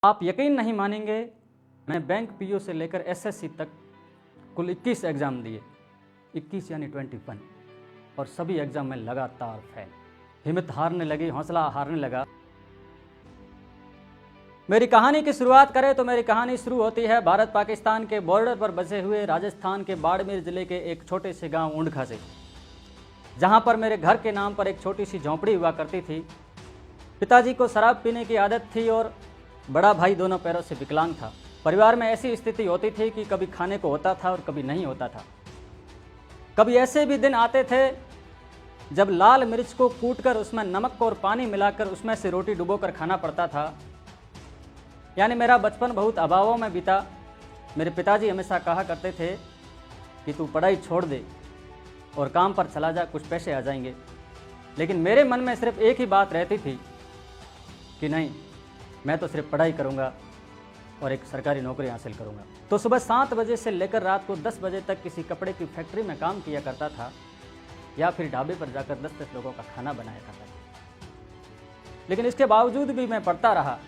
आप यकीन नहीं मानेंगे, मैं बैंक पीओ से लेकर एसएससी तक कुल 21 एग्ज़ाम दिए, 21 यानी 21, और सभी एग्ज़ाम में लगातार फेल। हिम्मत हारने लगी, हौसला हारने लगा। मेरी कहानी की शुरुआत करें तो मेरी कहानी शुरू होती है भारत पाकिस्तान के बॉर्डर पर बसे हुए राजस्थान के बाड़मेर ज़िले के एक छोटे से गांव ऊंडखा से, जहां पर मेरे घर के नाम पर एक छोटी सी झोंपड़ी हुआ करती थी। पिताजी को शराब पीने की आदत थी और बड़ा भाई दोनों पैरों से विकलांग था। परिवार में ऐसी स्थिति होती थी कि कभी खाने को होता था और कभी नहीं होता था। कभी ऐसे भी दिन आते थे जब लाल मिर्च को कूटकर उसमें नमक और पानी मिलाकर उसमें से रोटी डुबोकर खाना पड़ता था। यानी मेरा बचपन बहुत अभावों में बीता। मेरे पिताजी हमेशा कहा करते थे कि तू पढ़ाई छोड़ दे और काम पर चला जा, कुछ पैसे आ जाएंगे। लेकिन मेरे मन में सिर्फ एक ही बात रहती थी कि नहीं, मैं तो सिर्फ पढ़ाई करूंगा और एक सरकारी नौकरी हासिल करूंगा। तो सुबह 7 बजे से लेकर रात को 10 बजे तक किसी कपड़े की फैक्ट्री में काम किया करता था या फिर ढाबे पर जाकर 10-10 लोगों का खाना बनाया करता था। लेकिन इसके बावजूद भी मैं पढ़ता रहा,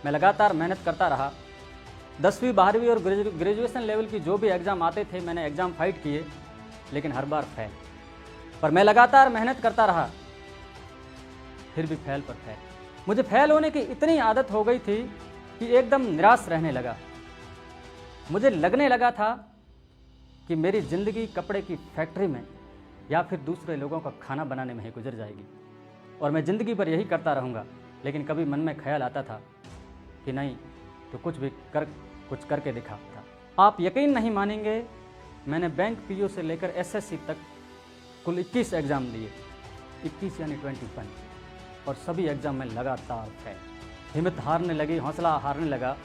मैं लगातार मेहनत करता रहा। 10वीं 12वीं और ग्रेजुएशन लेवल की जो भी एग्ज़ाम आते थे, मैंने एग्ज़ाम फाइट किए, लेकिन हर बार फेल। पर मैं लगातार मेहनत करता रहा, फिर भी फेल पर फेल। मुझे फेल होने की इतनी आदत हो गई थी कि एकदम निराश रहने लगा। मुझे लगने लगा था कि मेरी ज़िंदगी कपड़े की फैक्ट्री में या फिर दूसरे लोगों का खाना बनाने में ही गुजर जाएगी और मैं ज़िंदगी भर यही करता रहूँगा। लेकिन कभी मन में ख्याल आता था कि नहीं, तो कुछ करके दिखाता। आप यकीन नहीं मानेंगे, मैंने बैंक पीओ से लेकर एसएससी तक कुल 21 एग्ज़ाम दिए, 21 यानी 21, और सभी एग्ज़ाम में लगातार फेल। हिम्मत हारने लगी, हौसला हारने लगा।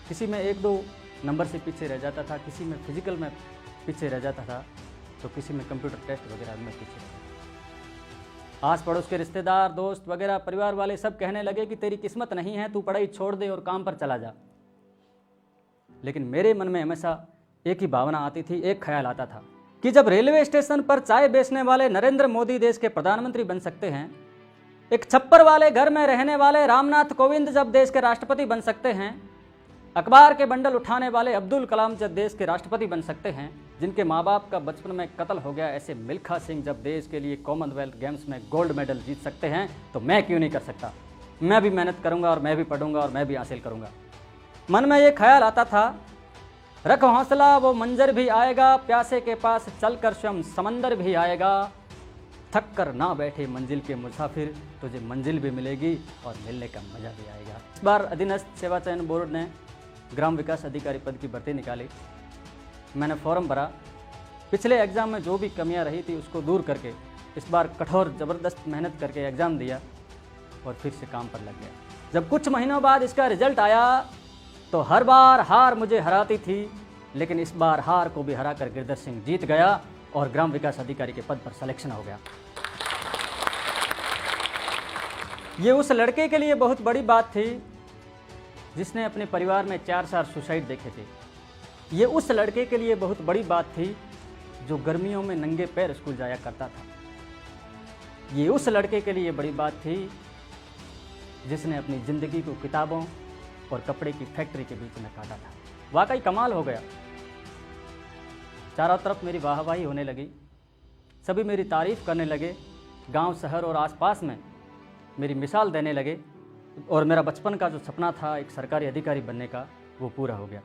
किसी में 1-2 नंबर से पीछे रह जाता था, किसी में फिजिकल में पीछे रह जाता था, तो किसी में कंप्यूटर टेस्ट वगैरह में पीछे रह जाता था। आस पड़ोस के रिश्तेदार, दोस्त वगैरह, परिवार वाले सब कहने लगे कि तेरी किस्मत नहीं है, तू पढ़ाई छोड़ दे और काम पर चला जा। लेकिन मेरे मन में हमेशा एक ही भावना आती थी, एक ख्याल आता था कि जब रेलवे स्टेशन पर चाय बेचने वाले नरेंद्र मोदी देश के प्रधानमंत्री बन सकते हैं, एक छप्पर वाले घर में रहने वाले रामनाथ कोविंद जब देश के राष्ट्रपति बन सकते हैं, अखबार के बंडल उठाने वाले अब्दुल कलाम जब देश के राष्ट्रपति बन सकते हैं, जिनके माँ बाप का बचपन में कत्ल हो गया ऐसे मिल्खा सिंह जब देश के लिए कॉमनवेल्थ गेम्स में गोल्ड मेडल जीत सकते हैं, तो मैं क्यों नहीं कर सकता। मैं भी मेहनत करूंगा और मैं भी पढ़ूंगा और मैं भी हासिल करूंगा। मन में ये ख्याल आता था, रख हौसला वो मंजर भी आएगा, प्यासे के पास चलकर स्वयं समंदर भी आएगा, थक कर ना बैठे मंजिल के मुसाफिर, तुझे मंजिल भी मिलेगी और मिलने का मजा भी आएगा। इस बार अधीनस्थ सेवा चयन बोर्ड ने ग्राम विकास अधिकारी पद की भर्ती निकाली। मैंने फॉर्म भरा। पिछले एग्ज़ाम में जो भी कमियां रही थी उसको दूर करके इस बार कठोर ज़बरदस्त मेहनत करके एग्ज़ाम दिया और फिर से काम पर लग गया। जब कुछ महीनों बाद इसका रिजल्ट आया तो हर बार हार मुझे हराती थी, लेकिन इस बार हार को भी हराकर गिरधर सिंह जीत गया और ग्राम विकास अधिकारी के पद पर सिलेक्शन हो गया। ये उस लड़के के लिए बहुत बड़ी बात थी जिसने अपने परिवार में 4 सुसाइड देखे थे। ये उस लड़के के लिए बहुत बड़ी बात थी जो गर्मियों में नंगे पैर स्कूल जाया करता था। ये उस लड़के के लिए बड़ी बात थी जिसने अपनी ज़िंदगी को किताबों और कपड़े की फैक्ट्री के बीच में काटा था। वाकई कमाल हो गया। चारों तरफ मेरी वाहवाही होने लगी, सभी मेरी तारीफ़ करने लगे, गांव, शहर और आसपास में मेरी मिसाल देने लगे और मेरा बचपन का जो सपना था एक सरकारी अधिकारी बनने का, वो पूरा हो गया।